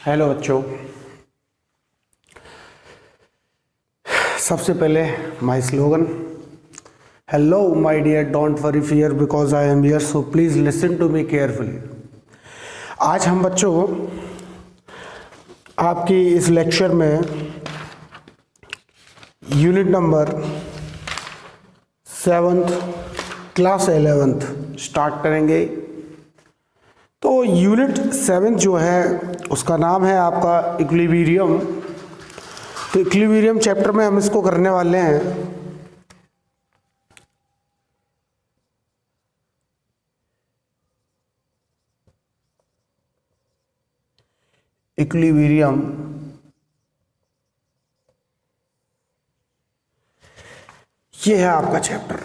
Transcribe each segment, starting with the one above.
Hello बच्चों, सबसे पहले my slogan, hello my dear, don't worry fear because I am here, so please listen to me carefully. आज हम बच्चों आपकी इस लेक्चर में unit number 7th class 11th start करेंगे। तो यूनिट 7 जो है उसका नाम है आपका इक्विलिब्रियम। तो इक्विलिब्रियम चैप्टर में हम इसको करने वाले हैं। इक्विलिब्रियम ये है आपका चैप्टर,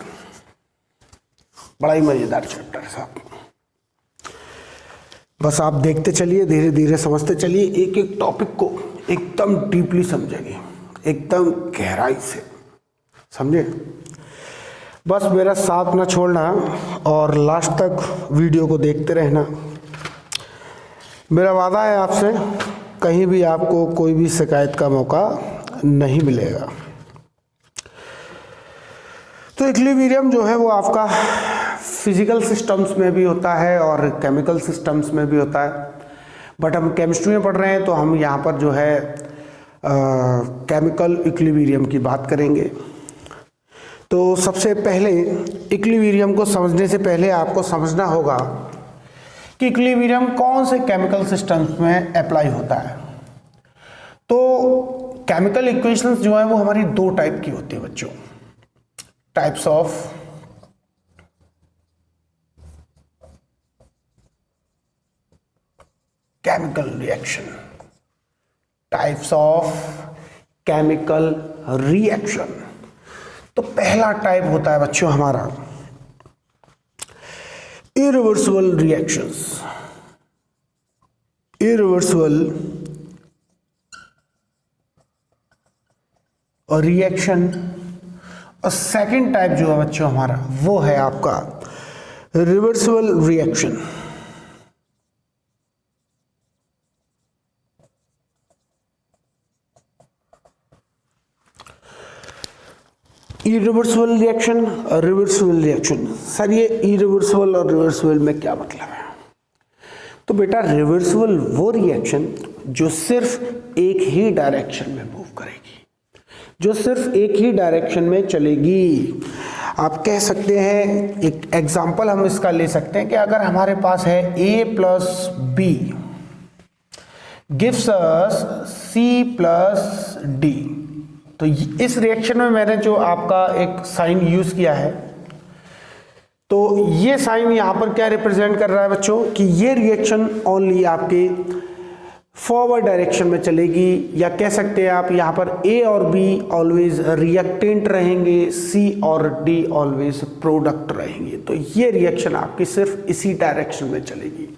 बड़ा ही मजेदार चैप्टर है साहब। बस आप देखते चलिए, धीरे धीरे समझते चलिए, एक एक टॉपिक को एकदम डीपली समझेंगे, एकदम गहराई से समझे। बस मेरा साथ ना छोड़ना और लास्ट तक वीडियो को देखते रहना। मेरा वादा है आपसे, कहीं भी आपको कोई भी शिकायत का मौका नहीं मिलेगा। तो इक्विलिब्रियम जो है वो आपका फिजिकल सिस्टम्स में भी होता है और केमिकल सिस्टम्स में भी होता है, बट हम केमिस्ट्री में पढ़ रहे हैं तो हम यहाँ पर जो है केमिकल इक्विलिब्रियम की बात करेंगे। तो सबसे पहले इक्विलिब्रियम को समझने से पहले आपको समझना होगा कि इक्विलिब्रियम कौन से केमिकल सिस्टम्स में अप्लाई होता है। तो केमिकल इक्वेशंस जो है वो हमारी दो टाइप की होती है बच्चों, types of chemical reaction, types of chemical reaction. तो पहला टाइप होता है बच्चों हमारा इरिवर्सिबल रिएक्शंस, इरिवर्सिबल और रिएक्शन। और सेकंड टाइप जो है बच्चों हमारा वो है आपका रिवर्सिबल रिएक्शन। इरिवर्सिबल रिएक्शन और रिवर्सिबल रिएक्शन। सर ये इरिवर्सिबल और रिवर्सिबल में क्या मतलब है? तो बेटा रिवर्सिबल वो रिएक्शन जो सिर्फ एक ही डायरेक्शन में मूव करेगी, जो सिर्फ एक ही डायरेक्शन में चलेगी। आप कह सकते हैं, एक एग्जांपल हम इसका ले सकते हैं कि अगर हमारे पास है a plus B gives us c plus D. तो इस रिएक्शन में मैंने जो आपका एक साइन यूज किया है, तो ये साइन यहां पर क्या रिप्रेजेंट कर रहा है बच्चों कि ये रिएक्शन ओनली आपके फॉरवर्ड डायरेक्शन में चलेगी, या कह सकते हैं आप यहां पर A और B ऑलवेज रिएक्टेंट रहेंगे, C और D ऑलवेज प्रोडक्ट रहेंगे। तो ये रिएक्शन आपकी सिर्फ इसी डायरेक्शन में चलेगी।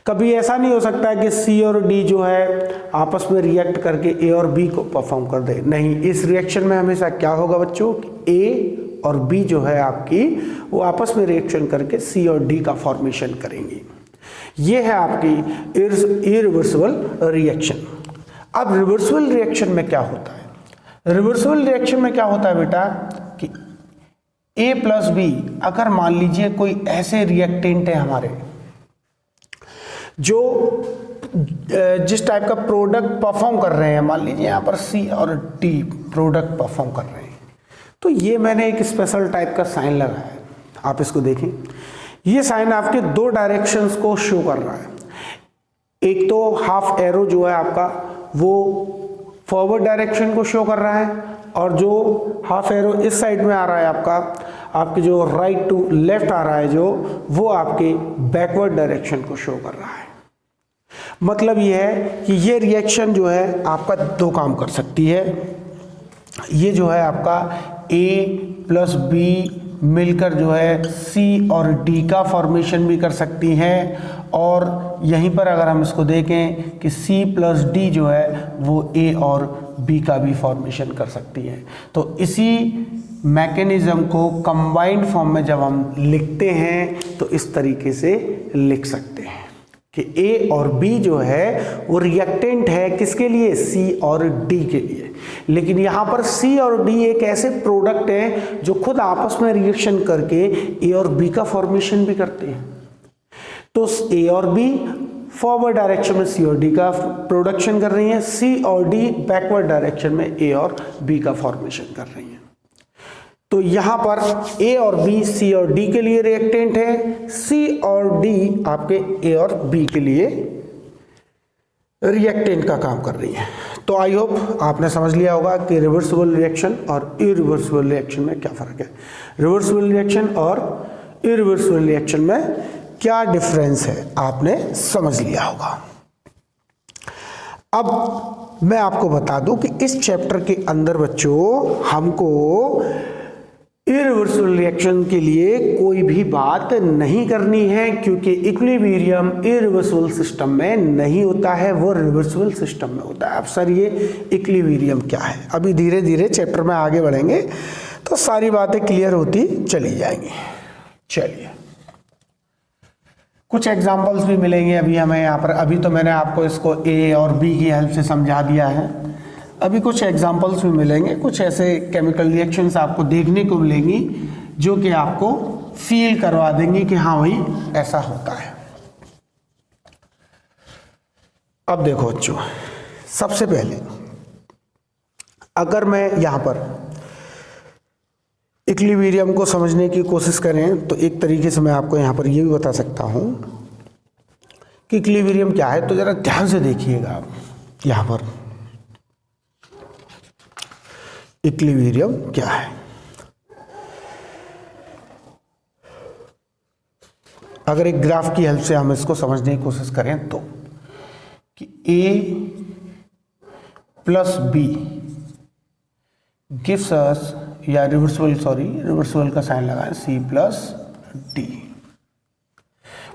कभी ऐसा नहीं हो सकता है कि C और D जो है आपस में रिएक्ट करके A और B को परफॉर्म कर दे, नहीं। इस रिएक्शन में हमेशा क्या होगा बच्चों कि A और B जो है आपकी वो आपस में रिएक्शन करके C और D का फॉर्मेशन करेंगी। ये है आपकी इरिवर्सिबल रिएक्शन। अब रिवर्सिबल रिएक्शन में क्या होता है? रिवर्सिबल रिएक्शन में क्या होता है बेटा कि A प्लस बी, अगर मान लीजिए कोई ऐसे रिएक्टेंट है हमारे जो जिस टाइप का प्रोडक्ट परफॉर्म कर रहे हैं, मान लीजिए यहाँ पर C और D प्रोडक्ट परफॉर्म कर रहे हैं, तो ये मैंने एक स्पेशल टाइप का साइन लगाया है। आप इसको देखें, ये साइन आपके दो डायरेक्शंस को शो कर रहा है। एक तो हाफ एरो जो है आपका वो फॉरवर्ड डायरेक्शन को शो कर रहा है, और जो हाफ एरो इस साइड में आ रहा है आपका, आपके जो राइट टू लेफ्ट आ रहा है जो, वो आपके बैकवर्ड डायरेक्शन को शो कर रहा है। मतलब ये है कि ये रिएक्शन जो है आपका दो काम कर सकती है। ये जो है आपका A प्लस B मिलकर जो है C और D का फॉर्मेशन भी कर सकती हैं, और यहीं पर अगर हम इसको देखें कि C प्लस D जो है वो A और B का भी फॉर्मेशन कर सकती है। तो इसी मैकेनिज्म को कंबाइंड फॉर्म में जब हम लिखते हैं तो इस तरीके से लिख सकते हैं कि ए और बी जो है वो रिएक्टेंट है किसके लिए, सी और डी के लिए। लेकिन यहां पर सी और डी एक ऐसे प्रोडक्ट हैं जो खुद आपस में रिएक्शन करके ए और बी का फॉर्मेशन भी करते हैं। तो ए और बी फॉरवर्ड डायरेक्शन में सी और डी का प्रोडक्शन कर रही हैं, सी और डी बैकवर्ड डायरेक्शन में ए और बी का फॉर्मेशन कर रही हैं। तो यहां पर ए और बी सी और डी के लिए रिएक्टेंट है, सी और डी आपके ए और बी के लिए रिएक्टेंट का काम कर रही है। तो आई होप आपने समझ लिया होगा कि रिवर्सिबल रिएक्शन और इरिवर्सिबल रिएक्शन में क्या फर्क है, रिवर्सिबल रिएक्शन और इरिवर्सिबल रिएक्शन में क्या डिफरेंस है, आपने समझ लिया होगा। अब मैं आपको बता दूं कि इस चैप्टर के अंदर बच्चों हमको इरिवर्सिबल रिएक्शन के लिए कोई भी बात नहीं करनी है, क्योंकि इक्विलिब्रियम इरिवर्सिबल सिस्टम में नहीं होता है, वो रिवर्सिबल सिस्टम में होता है। अब सर ये इक्विलिब्रियम क्या है, अभी धीरे धीरे चैप्टर में आगे बढ़ेंगे तो सारी बातें क्लियर होती चली जाएंगी। चलिए कुछ एग्जांपल्स भी मिलेंगे अभी हमें यहाँ पर। अभी तो मैंने आपको इसको ए और बी की हेल्प से समझा दिया है, अभी कुछ एग्जांपल्स भी मिलेंगे, कुछ ऐसे केमिकल रिएक्शंस आपको देखने को मिलेंगी जो कि आपको फील करवा देंगी कि हाँ भाई ऐसा होता है। अब देखो बच्चों, सबसे पहले अगर मैं यहां पर इक्विलिब्रियम को समझने की कोशिश करें तो एक तरीके से मैं आपको यहां पर यह भी बता सकता हूं कि इक्विलिब्रियम क्या है। तो जरा ध्यान से देखिएगा आप, यहां पर इक्विलिब्रियम क्या है। अगर एक ग्राफ की हेल्प से हम इसको समझने की कोशिश करें तो कि A plus B gives us, या रिवर्सिबल का साइन लगाएं, C प्लस डी।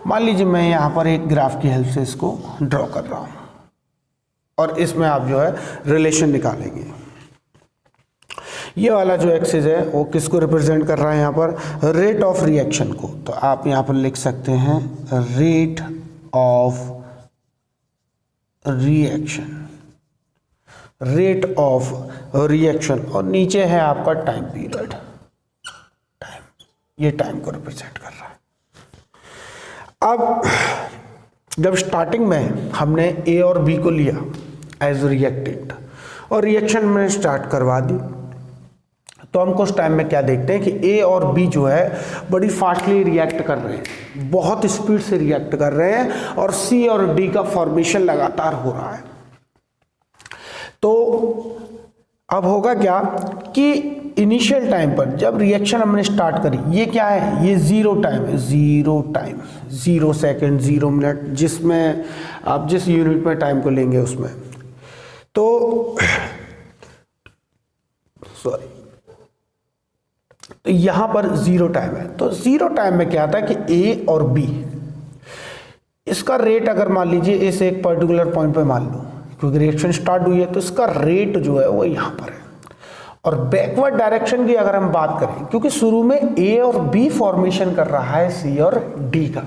मान लीजिए मैं यहां पर एक ग्राफ की हेल्प से इसको ड्रॉ कर रहा हूं और इसमें आप जो है रिलेशन निकालेंगे। ये वाला जो एक्सिस है वो किसको रिप्रेजेंट कर रहा है, यहाँ पर रेट ऑफ रिएक्शन को। तो आप यहाँ पर लिख सकते हैं rate of reaction, rate of reaction, और नीचे है आपका टाइम पीरियड, टाइम, ये टाइम को रिप्रेजेंट कर रहा है। अब जब स्टार्टिंग में हमने ए और बी को लिया एज रिएक्टेंट और रिएक्शन में स्टार्ट करवा दी, तो हमको उस टाइम में क्या देखते हैं कि ए और बी जो है बड़ी फास्टली रिएक्ट कर रहे हैं, बहुत स्पीड से रिएक्ट कर रहे हैं, और सी और डी का फॉर्मेशन लगातार हो रहा है। तो अब होगा क्या कि इनिशियल टाइम पर जब रिएक्शन हमने स्टार्ट करी, ये क्या है, ये जीरो टाइम है, जीरो टाइम, 0 सेकेंड 0 मिनट, जिसमें आप जिस यूनिट में टाइम को लेंगे उसमें। तो सॉरी, तो यहां पर जीरो टाइम है। तो जीरो टाइम में क्या था कि ए और बी, इसका रेट अगर मान लीजिए इस एक पर्टिकुलर पॉइंट पे मान लो, क्योंकि रिएक्शन स्टार्ट हुई है तो इसका रेट जो है वो यहां पर है। और बैकवर्ड डायरेक्शन की अगर हम बात करें, क्योंकि शुरू में ए और बी फॉर्मेशन कर रहा है सी और डी का,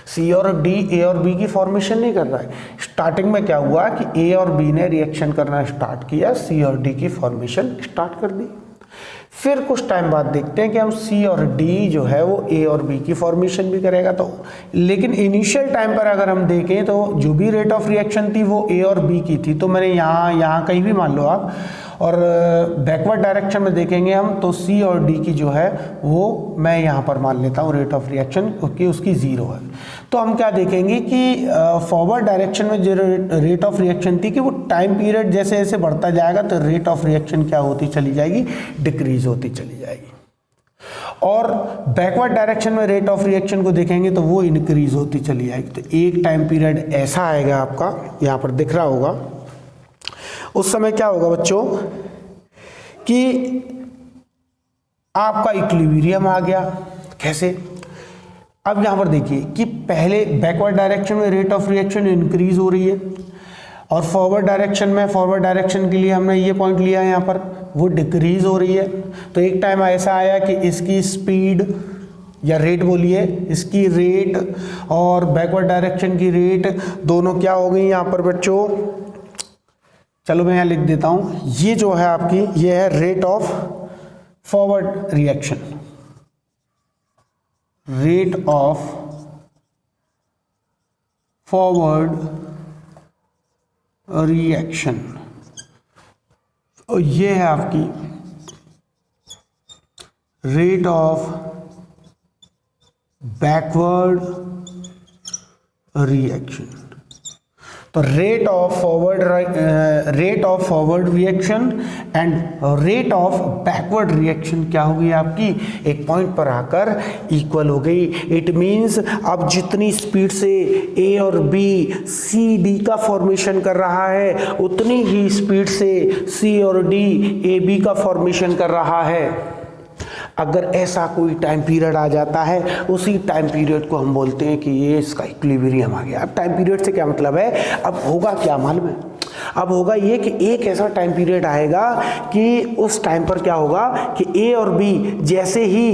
सी और डी ए और बी की फॉर्मेशन नहीं कर रहा है। स्टार्टिंग में क्या हुआ कि ए और बी ने रिएक्शन करना स्टार्ट किया, सी और डी की फॉर्मेशन स्टार्ट कर दी। फिर कुछ टाइम बाद देखते हैं कि हम सी और डी जो है वो ए और बी की फॉर्मेशन भी करेगा। तो लेकिन इनिशियल टाइम पर अगर हम देखें तो जो भी रेट ऑफ रिएक्शन थी वो ए और बी की थी। तो मैंने यहाँ कहीं भी मान लो आप, और बैकवर्ड डायरेक्शन में देखेंगे हम तो सी और डी की जो है वो मैं यहाँ पर मान लेता हूँ रेट ऑफ रिएक्शन, क्योंकि उसकी 0 है। तो हम क्या देखेंगे कि फॉरवर्ड डायरेक्शन में जो रेट ऑफ रिएक्शन थी कि वो टाइम पीरियड जैसे जैसे बढ़ता जाएगा तो रेट ऑफ रिएक्शन क्या होती चली जाएगी, डिक्रीज होती चली जाएगी। और बैकवर्ड डायरेक्शन में रेट ऑफ रिएक्शन को देखेंगे तो वो इंक्रीज होती चली जाएगी। तो एक टाइम पीरियड ऐसा आएगा आपका, यहाँ पर दिख रहा होगा, उस समय क्या होगा बच्चों कि आपका इक्विलिब्रियम आ गया। कैसे, अब यहां पर देखिए कि पहले बैकवर्ड डायरेक्शन में रेट ऑफ रिएक्शन इंक्रीज हो रही है, और फॉरवर्ड डायरेक्शन में, फॉरवर्ड डायरेक्शन के लिए हमने ये पॉइंट लिया है यहाँ पर, वो डिक्रीज हो रही है। तो एक टाइम ऐसा आया कि इसकी स्पीड या रेट बोलिए, इसकी रेट और बैकवर्ड डायरेक्शन की रेट दोनों क्या हो गई यहाँ पर बच्चों, चलो मैं यहाँ लिख देता हूँ, ये जो है आपकी ये है rate of forward reaction, rate of forward reaction, और ये है आपकी रेट ऑफ बैकवर्ड रिएक्शन। तो rate of forward reaction and rate of backward reaction क्या हो गई आपकी, एक पॉइंट पर आकर इक्वल हो गई। इट मींस अब जितनी स्पीड से ए और बी सी डी का फॉर्मेशन कर रहा है उतनी ही स्पीड से सी और डी ए बी का फॉर्मेशन कर रहा है। अगर ऐसा कोई टाइम पीरियड आ जाता है, उसी टाइम पीरियड को हम बोलते हैं कि ये इसका इक्विलिब्रियम आ गया। अब टाइम पीरियड से क्या मतलब है, अब होगा क्या मालूम है, अब होगा ये कि एक ऐसा टाइम पीरियड आएगा कि उस टाइम पर क्या होगा कि ए और बी जैसे ही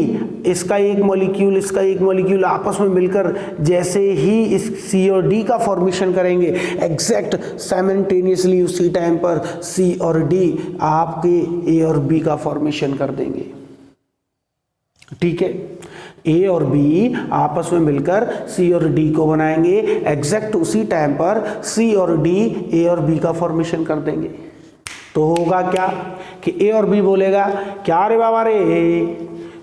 इसका एक मॉलिक्यूल इसका एक मॉलिक्यूल आपस में मिलकर जैसे ही इस सी और डी का फॉर्मेशन करेंगे, एग्जैक्ट साइमल्टेनियसली उसी टाइम पर सी और डी आपके ए और बी का फॉर्मेशन कर देंगे। ठीक है, ए और बी आपस में मिलकर सी और डी को बनाएंगे, एग्जैक्ट उसी टाइम पर सी और डी ए और बी का फॉर्मेशन कर देंगे। तो होगा क्या कि ए और बी बोलेगा, क्या रे बाबा रे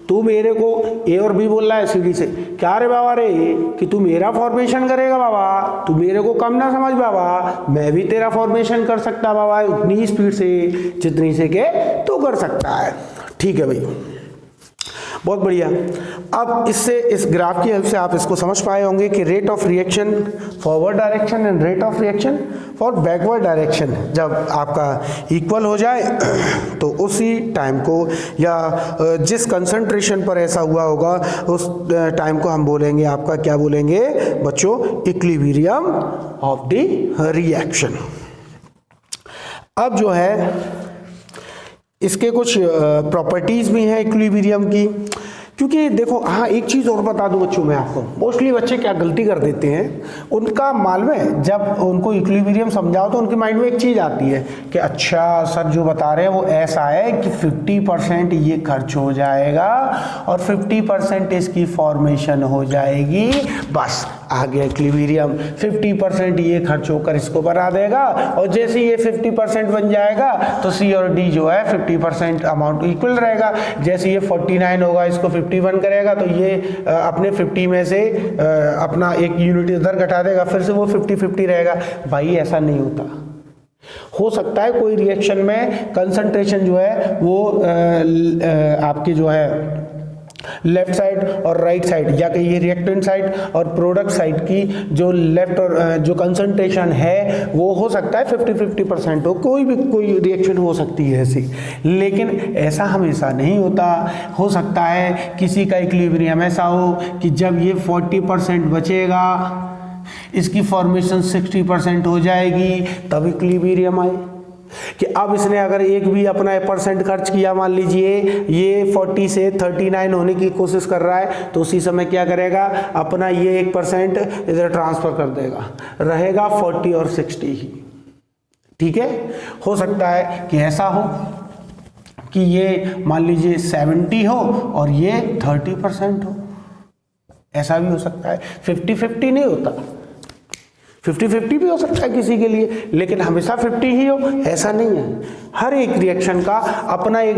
तू मेरे को, ए और बी बोल रहा है सी डी से, क्या रे बाबा रे कि तू मेरा फॉर्मेशन करेगा बाबा, तू मेरे को कम ना समझ बाबा, मैं भी तेरा फॉर्मेशन कर सकता बाबा उतनी स्पीड से जितनी से के तू कर सकता है। ठीक है भाई, बहुत बढ़िया। अब इससे इस ग्राफ की हेल्प से आप इसको समझ पाए होंगे कि rate of reaction forward direction and rate of reaction for backward direction जब आपका इक्वल हो जाए तो उसी टाइम को या जिस कंसंट्रेशन पर ऐसा हुआ होगा उस टाइम को हम बोलेंगे, आपका क्या बोलेंगे बच्चों, इक्विलिब्रियम ऑफ द रिएक्शन। अब जो है इसके कुछ प्रॉपर्टीज़ भी हैं इक्विलिब्रियम की, क्योंकि देखो हाँ एक चीज़ और बता दूं बच्चों मैं आपको, मोस्टली बच्चे क्या गलती कर देते हैं, उनका मालूम है जब उनको इक्विलिब्रियम समझाओ तो उनके माइंड में एक चीज़ आती है कि अच्छा सर जो बता रहे हैं वो ऐसा है कि 50% ये खर्च हो जाएगा और 50% इसकी फॉर्मेशन हो जाएगी, बस आ गया इक्विलिब्रियम। 50% ये खर्च होकर इसको बना देगा और जैसे ये 50% बन जाएगा तो सी और डी जो है 50% अमाउंट इक्वल रहेगा। जैसे ये 49 होगा इसको 51 करेगा तो ये अपने 50 में से अपना एक यूनिट इधर घटा देगा, फिर से वो 50-50 रहेगा। भाई ऐसा नहीं होता। हो सकता है कोई रिएक्शन में कंसंट्रेशन जो है वो आपकी जो है लेफ्ट साइड और राइट साइड या कहिए रिएक्टेंट साइड और प्रोडक्ट साइड की जो लेफ्ट और जो कंसंट्रेशन है वो हो सकता है 50-50% हो, कोई रिएक्शन हो सकती है ऐसी, लेकिन ऐसा हमेशा नहीं होता। हो सकता है किसी का इक्विलिब्रियम ऐसा हो कि जब ये 40% बचेगा इसकी फॉर्मेशन 60% हो जाएगी तब इक्विलिब्रियम आए। कि अब इसने अगर एक भी अपना % खर्च किया, मान लीजिए ये 40 से 39 होने की कोशिश कर रहा है तो उसी समय क्या करेगा, अपना ये 1% इधर ट्रांसफर कर देगा, रहेगा 40 और 60 ही। ठीक है, हो सकता है कि ऐसा हो कि ये मान लीजिए 70 हो और ये 30% हो, ऐसा भी हो सकता है। 50-50 नहीं होता, 50-50 भी हो सकता है किसी के लिए, लेकिन हमेशा 50 ही हो ऐसा नहीं है। हर एक रिएक्शन का अपना एक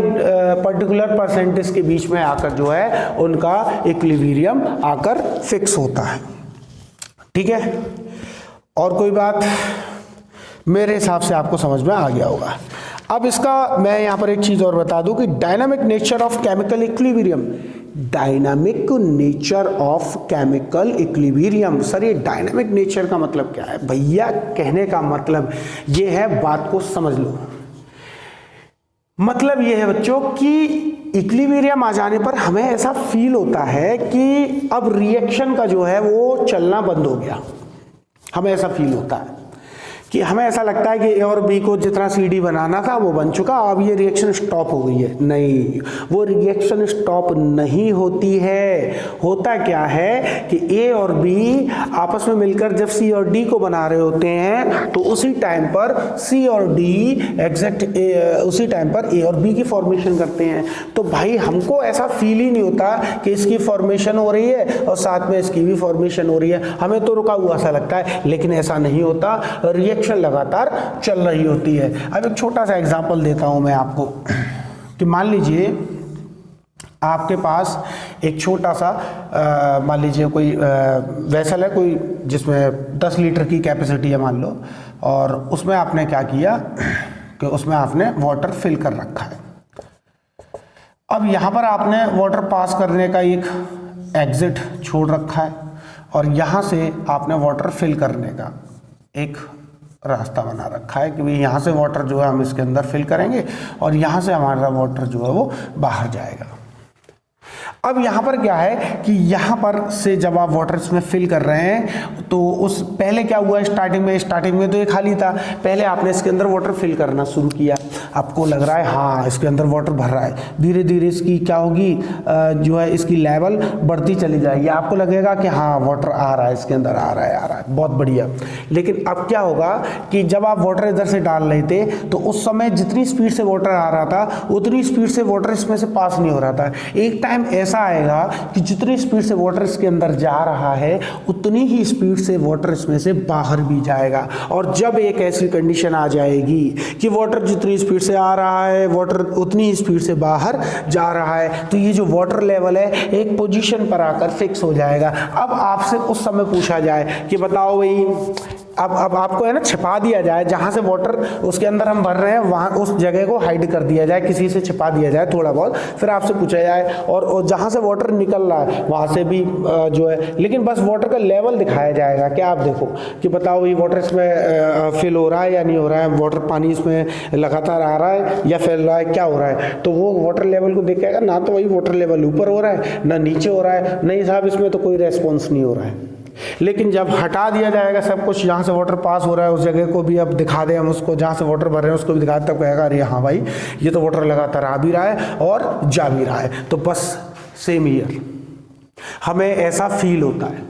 पर्टिकुलर परसेंटेज के बीच में आकर जो है उनका इक्विलिब्रियम आकर फिक्स होता है। ठीक है, और कोई बात मेरे हिसाब से आपको समझ में आ गया होगा। अब इसका मैं यहाँ पर एक चीज़ और बता दूं कि dynamic nature of chemical equilibrium, dynamic nature of chemical equilibrium. Sir ये डायनामिक नेचर का मतलब क्या है भैया? कहने का मतलब ये है, बात को समझ लो। मतलब ये है बच्चों कि इक्विलिब्रियम आ जाने पर हमें ऐसा फील होता है कि अब रिएक्शन का जो है वो चलना बंद हो गया। हमें ऐसा फील होता है कि हमें ऐसा लगता है कि ए और बी को जितना CD बनाना था वो बन चुका, अब ये रिएक्शन स्टॉप हो गई है। नहीं, वो रिएक्शन स्टॉप नहीं होती है। होता क्या है कि ए और बी आपस में मिलकर जब C और D को बना रहे होते हैं तो उसी टाइम पर C और D उसी टाइम पर ए और बी की फॉर्मेशन करते हैं। तो भाई हमको ऐसा फील ही नहीं होता कि इसकी फॉर्मेशन हो रही है और साथ में इसकी भी फॉर्मेशन हो रही है, हमें तो रुका हुआ सा लगता है, लेकिन ऐसा नहीं होता, रिएक्शन लगातार चल रही होती है। अब एक छोटा सा एग्जांपल देता हूं मैं आपको कि मान लीजिए आपके पास एक छोटा सा मान लीजिए कोई वेसल है, कोई जिसमें 10 लीटर की कैपेसिटी है मान लो, और उसमें आपने क्या किया कि उसमें आपने वाटर फिल कर रखा है। अब यहाँ पर आपने वाटर पास करने का एक एग्जिट छोड़ रखा है और यहाँ से आपने वाटर फिल करने का एक रास्ता बना रखा है कि भाई यहाँ से वाटर जो है हम इसके अंदर फिल करेंगे और यहाँ से हमारा वाटर जो है वो बाहर जाएगा। अब यहाँ पर क्या है कि यहाँ पर से जब आप वाटर इसमें फिल कर रहे हैं तो उस पहले क्या हुआ, स्टार्टिंग में तो ये खाली था, पहले आपने इसके अंदर वाटर फिल करना शुरू किया, आपको लग रहा है हाँ इसके अंदर वाटर भर रहा है, धीरे धीरे इसकी क्या होगी जो है इसकी लेवल बढ़ती चली जाएगी, आपको लगेगा कि हाँ वाटर आ रहा है इसके अंदर, आ रहा है, बहुत बढ़िया। लेकिन अब क्या होगा कि जब आप वाटर इधर से डाल रहे थे तो उस समय जितनी स्पीड से वाटर आ रहा था उतनी स्पीड से वाटर इसमें से पास नहीं हो रहा था। एक टाइम ऐसा आएगा कि जितनी स्पीड से वाटर इसके अंदर जा रहा है उतनी ही स्पीड से वाटर इसमें से बाहर भी जाएगा। और जब एक ऐसी कंडीशन आ जाएगी कि वाटर जितनी स्पीड से आ रहा है वाटर उतनी ही स्पीड से बाहर जा रहा है, तो ये जो वाटर लेवल है एक पोजीशन पर आकर फिक्स हो जाएगा। अब आपसे उस समय पूछा जाए कि बताओ भाई, अब आपको है ना छिपा दिया जाए, जहां से वाटर उसके अंदर हम भर रहे हैं वहां उस जगह को हाइड कर दिया जाए, किसी से छिपा दिया जाए थोड़ा बहुत, फिर आपसे पूछा जाए और जहां से वाटर निकल रहा है वहां से भी जो है, लेकिन बस वाटर का लेवल दिखाया जाएगा कि आप देखो कि बताओ ये वाटर इसमें फिल हो रहा है या नहीं हो रहा है, वाटर पानी इसमें लगातार आ रहा है या फैल रहा है, क्या हो रहा है। तो वो वाटर लेवल को देखेगा ना, तो वही वाटर लेवल ऊपर हो रहा है ना नीचे हो रहा है, नहीं साहब इसमें तो कोई रेस्पॉन्स नहीं हो रहा है। लेकिन जब हटा दिया जाएगा सब कुछ, जहाँ से वाटर पास हो रहा है उस जगह को भी अब दिखा दें हम उसको, जहाँ से वाटर भर रहे हैं उसको भी दिखा दें, तब कहेगा अरे हाँ भाई ये तो वाटर लगातार आ भी रहा है और जा भी रहा है। तो बस सेम ईयर हमें ऐसा फील होता है,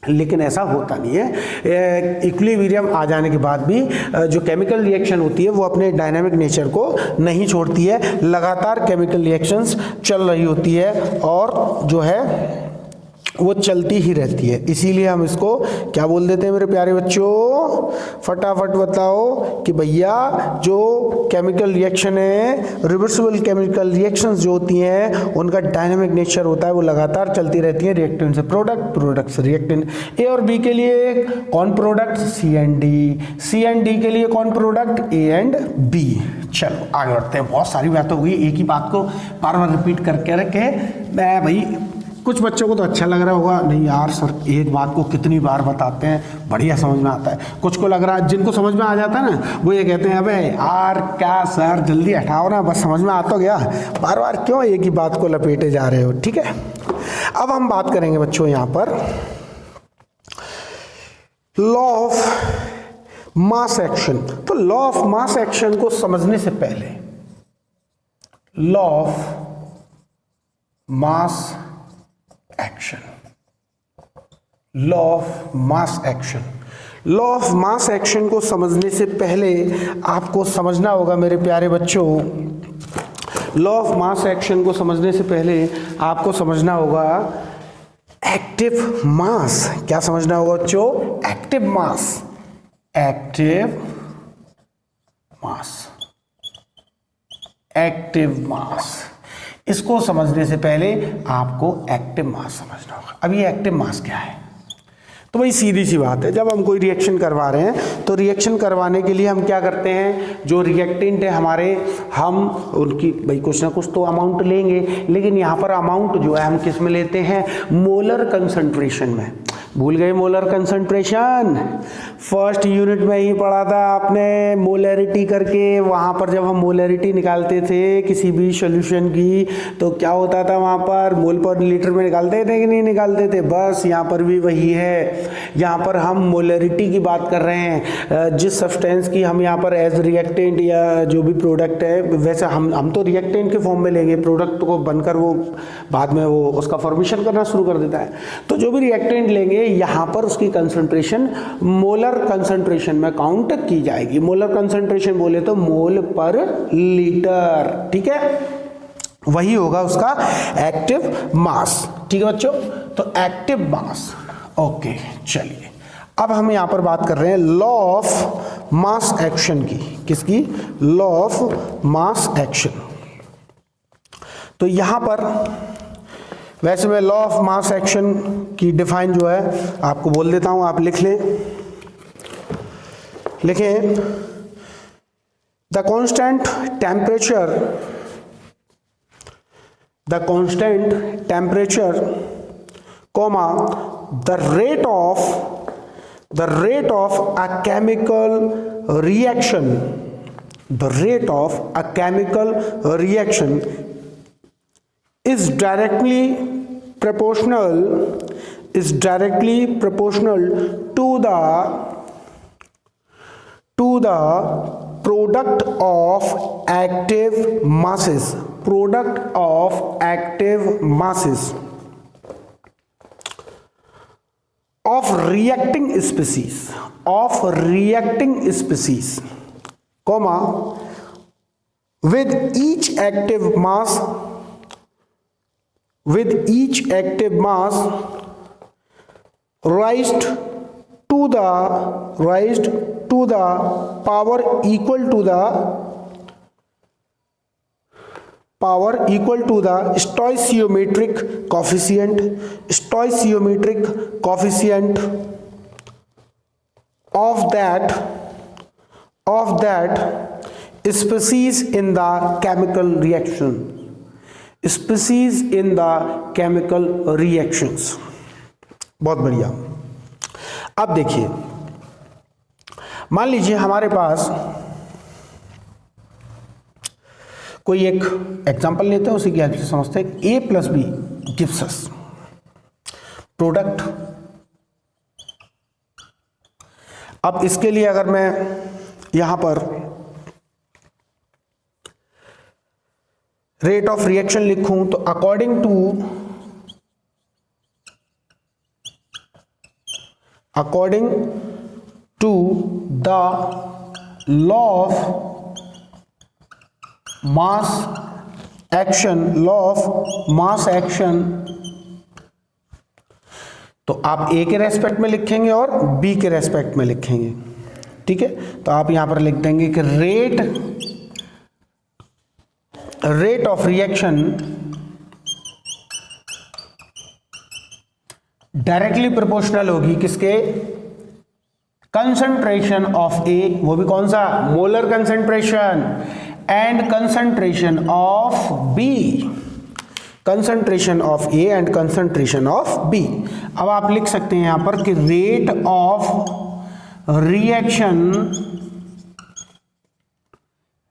लेकिन ऐसा होता नहीं है। इक्विलिब्रियम आ जाने के बाद भी जो केमिकल रिएक्शन होती है वो अपने डायनामिक नेचर को नहीं छोड़ती है, लगातार केमिकल रिएक्शंस चल रही होती है और जो है वो चलती ही रहती है। इसीलिए हम इसको क्या बोल देते हैं मेरे प्यारे बच्चों, फटाफट बताओ कि भैया जो केमिकल रिएक्शन है, रिवर्सिबल केमिकल रिएक्शंस जो होती हैं उनका डायनामिक नेचर होता है, वो लगातार चलती रहती है। रिएक्टेंट से प्रोडक्ट, प्रोडक्ट से रिएक्टेंट। ए और बी के लिए कौन product, C and D, C and D के लिए कौन प्रोडक्ट, ए एंड बी। चलो आगे बढ़ते हैं, बहुत सारी बात हो गई, एक ही बात को बार बार रिपीट करके रखे मैं भाई, कुछ बच्चों को तो अच्छा लग रहा होगा, नहीं यार सर एक बात को कितनी बार बताते हैं, बढ़िया समझ में आता है। कुछ को लग रहा है, जिनको समझ में आ जाता है ना वो ये कहते हैं अबे यार क्या सर जल्दी हटाओ ना, बस समझ में आ तो गया, बार बार क्यों एक ही बात को लपेटे जा रहे हो। ठीक है, अब हम बात करेंगे बच्चों यहाँ पर लॉ ऑफ मास एक्शन। तो लॉ ऑफ मास एक्शन को समझने से पहले law of mass action, law of mass action, law of mass action को समझने से पहले आपको समझना होगा मेरे प्यारे बच्चों, लॉ ऑफ मास एक्शन को समझने से पहले आपको समझना होगा एक्टिव मास। क्या समझना होगा बच्चों, active mass, active mass, active mass. इसको समझने से पहले आपको एक्टिव मास समझना होगा। अब ये एक्टिव मास क्या है, तो भाई सीधी सी बात है, जब हम कोई रिएक्शन करवा रहे हैं तो रिएक्शन करवाने के लिए हम क्या करते हैं, जो रिएक्टेंट है हमारे, हम उनकी भाई कुछ ना कुछ तो अमाउंट लेंगे, लेकिन यहाँ पर अमाउंट जो है हम किस में लेते हैं, मोलर कंसंट्रेशन में। भूल गए मोलर कंसंट्रेशन? फर्स्ट यूनिट में ही पढ़ा था आपने मोलैरिटी करके। वहाँ पर जब हम मोलैरिटी निकालते थे किसी भी सॉल्यूशन की तो क्या होता था, वहाँ पर मोल पर लीटर में निकालते थे कि नहीं निकालते थे? बस यहाँ पर भी वही है। यहाँ पर हम मोलैरिटी की बात कर रहे हैं, जिस सब्सटेंस की हम यहाँ पर एज रिएक्टेंट या जो भी प्रोडक्ट है, वैसे हम तो रिएक्टेंट के फॉर्म में लेंगे, प्रोडक्ट को बनकर वो बाद में वो उसका फॉर्मेशन करना शुरू कर देता है। तो जो भी रिएक्टेंट लेंगे यहाँ पर उसकी कंसंट्रेशन मोलर कंसंट्रेशन में काउंट की जाएगी। मोलर कंसंट्रेशन बोले तो मोल पर लीटर, ठीक है, वही होगा उसका एक्टिव मास। ठीक है बच्चों, तो एक्टिव मास। ओके, चलिए अब हम यहां पर बात कर रहे हैं लॉ ऑफ मास एक्शन की। किसकी? Law of mass action. तो यहां पर वैसे मैं लॉ ऑफ मास एक्शन की डिफाइन जो है आपको बोल देता हूं, आप लिख लें। लिखें, the constant temperature comma the rate of a chemical reaction is directly proportional to the product of active masses of reacting species comma with each active mass raised to the power equal to the stoichiometric coefficient of that species in the chemical reactions। बहुत बढ़िया। अब देखिए, मान लीजिए हमारे पास कोई एक example लेते हैं, उसी की हेल्प से समझते हैं। A + B gives us product. अब इसके लिए अगर मैं यहां पर रेट ऑफ रिएक्शन लिखूं तो according to the law of mass action, तो आप ए के रेस्पेक्ट में लिखेंगे और बी के रेस्पेक्ट में लिखेंगे। ठीक है, तो आप यहां पर लिख देंगे कि rate of reaction directly proportional होगी किसके? कंसंट्रेशन ऑफ ए, वो भी कौन सा? Molar concentration, and concentration of B, concentration of A and concentration of B. अब आप लिख सकते हैं यहां पर कि rate of reaction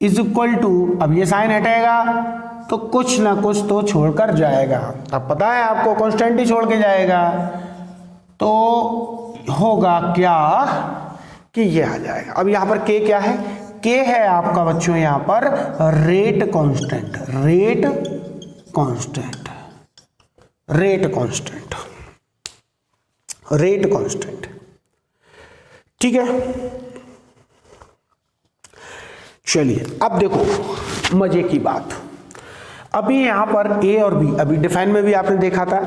is equal to, अब ये साइन हटेगा तो कुछ ना कुछ तो छोड़कर जाएगा। अब पता है आपको कांस्टेंट ही छोड़ के जाएगा, तो होगा क्या कि ये आ जाएगा। अब यहां पर के क्या है? के है आपका बच्चों यहां पर रेट कांस्टेंट। ठीक है, चलिए अब देखो मजे की बात। अभी यहां पर ए और बी, अभी डिफाइन में भी आपने देखा था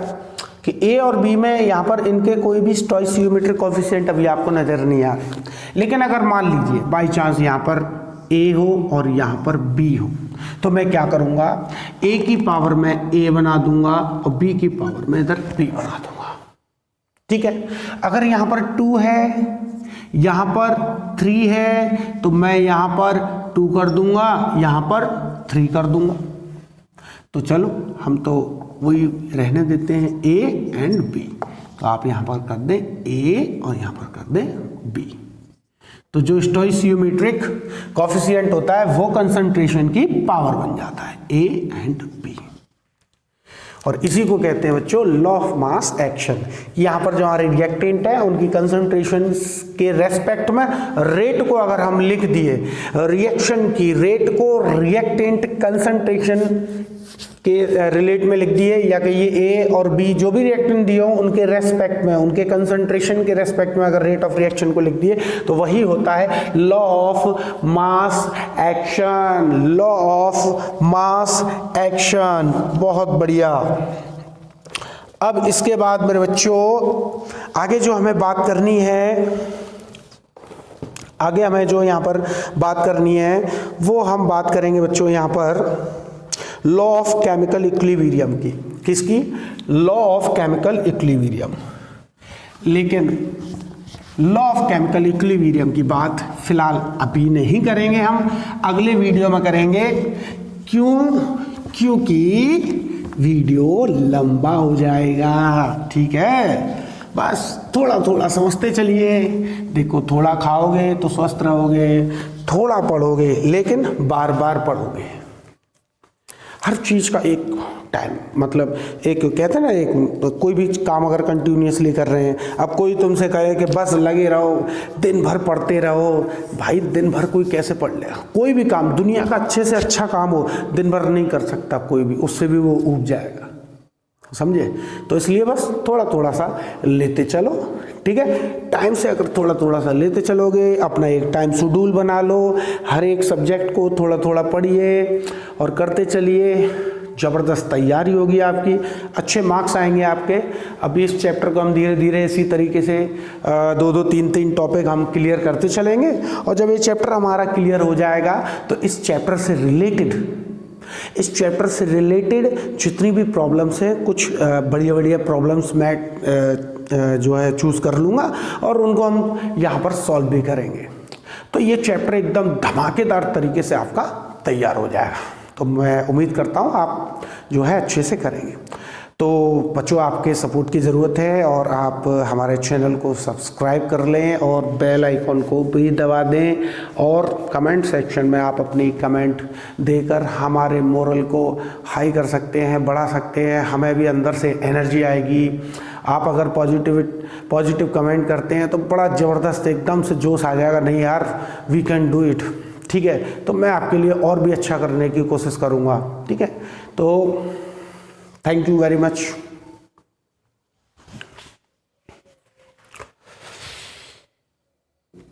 कि ए और बी में यहां पर इनके कोई भी स्टोइचियोमेट्रिक कोएफिशिएंट अभी आपको नजर नहीं आ रहे। लेकिन अगर मान लीजिए बाय चांस यहां पर ए हो और यहां पर बी हो, तो मैं क्या करूंगा? ए की पावर में ए बना दूंगा और बी की पावर में इधर बी बना दूंगा। ठीक है, अगर यहां पर 2 है, यहां पर 3 है, तो मैं यहां पर 2 कर दूंगा, यहां पर 3 कर दूंगा। तो चलो हम तो वही रहने देते हैं, ए एंड बी। तो आप यहाँ पर कर दें A और यहाँ पर कर दें B। तो जो स्टोइसियोमेट्रिक कोफिशिएंट होता है वो कंसंट्रेशन की पावर बन जाता है A एंड B। और इसी को कहते हैं बच्चों लॉ ऑफ मास एक्शन। यहाँ पर जो हमारे रिएक्टेंट है उनकी कंसंट्रेशन के रेस्पेक्ट में रेट को अगर हम लिख दिए, रिएक्शन की रेट को रिएक्टेंट कंसंट्रेशन के रिलेट में लिख दिए, या कि ये ए और बी जो भी रिएक्टेंट दिए हों उनके रेस्पेक्ट में, उनके कंसंट्रेशन के रेस्पेक्ट में अगर रेट ऑफ रिएक्शन को लिख दिए तो वही होता है law of mass action. Law of mass action, बहुत बढ़िया। अब इसके बाद मेरे बच्चों आगे जो हमें बात करनी है, आगे हमें जो यहाँ पर बात करनी है वो हम बात करेंगे बच्चों यहाँ पर लॉ ऑफ केमिकल इक्विलिब्रियम की। किसकी? Law of chemical equilibrium. लेकिन लॉ ऑफ केमिकल इक्विलिब्रियम की बात फिलहाल अभी नहीं करेंगे, हम अगले वीडियो में करेंगे। क्यों? क्योंकि वीडियो लंबा हो जाएगा, ठीक है। बस थोड़ा थोड़ा समझते चलिए। देखो, थोड़ा खाओगे तो स्वस्थ रहोगे, थोड़ा पढ़ोगे लेकिन बार बार पढ़ोगे। हर चीज का एक टाइम, मतलब एक कहते हैं ना, एक कोई भी काम अगर कंटिन्यूअसली कर रहे हैं, अब कोई तुमसे कहे कि बस लगे रहो दिन भर पढ़ते रहो, भाई दिन भर कोई कैसे पढ़ लेगा? कोई भी काम, दुनिया का अच्छे से अच्छा काम हो, दिन भर नहीं कर सकता कोई भी, उससे भी वो ऊब जाएगा, समझे? तो इसलिए बस थोड़ा थोड़ा सा लेते चलो, ठीक है। टाइम से अगर थोड़ा थोड़ा सा लेते चलोगे, अपना एक टाइम शेड्यूल बना लो, हर एक सब्जेक्ट को थोड़ा थोड़ा पढ़िए और करते चलिए, ज़बरदस्त तैयारी होगी आपकी, अच्छे मार्क्स आएंगे आपके। अभी इस चैप्टर को हम धीरे धीरे इसी तरीके से 2-2, 3-3 टॉपिक हम क्लियर करते चलेंगे, और जब ये चैप्टर हमारा क्लियर हो जाएगा तो इस चैप्टर से रिलेटेड जितनी भी प्रॉब्लम्स हैं, कुछ बढ़िया बढ़िया प्रॉब्लम्स मैं जो है चूज़ कर लूँगा और उनको हम यहाँ पर सॉल्व भी करेंगे। तो ये चैप्टर एकदम धमाकेदार तरीके से आपका तैयार हो जाएगा। तो मैं उम्मीद करता हूँ आप जो है अच्छे से करेंगे। तो बच्चों, आपके सपोर्ट की ज़रूरत है और आप हमारे चैनल को सब्सक्राइब कर लें और बेल आइकॉन को भी दबा दें, और कमेंट सेक्शन में आप अपनी कमेंट देकर हमारे मोरल को हाई कर सकते हैं, बढ़ा सकते हैं। हमें भी अंदर से एनर्जी आएगी। आप अगर पॉजिटिव कमेंट करते हैं तो बड़ा ज़बरदस्त एकदम से जोश आ जाएगा, नहीं यार वी कैन डू इट, ठीक है। तो मैं आपके लिए और भी अच्छा करने की कोशिश करूँगा, ठीक है। तो थैंक यू वेरी मच।